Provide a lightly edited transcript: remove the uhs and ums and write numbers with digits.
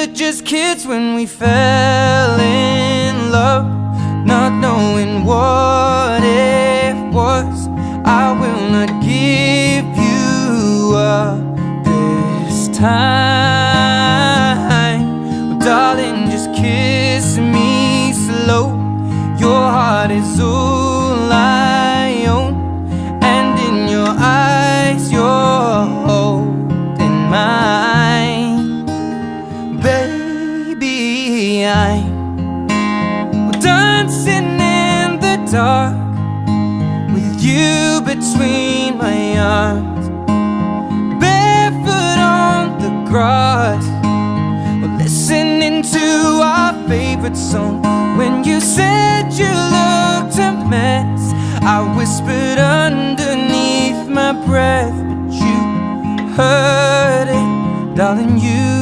were just kids when we fell in love, not knowing what it was. I will not give you up this time. Well, darling, just kiss me slow. Your heart is all I own, and in your eyes you're holding mine. Baby, I'm dancing in the dark with you between my arms, barefoot on the grass. We're listening to our favorite song. When you said you looked a mess, I whispered underneath my breath, but you heard it, darling, you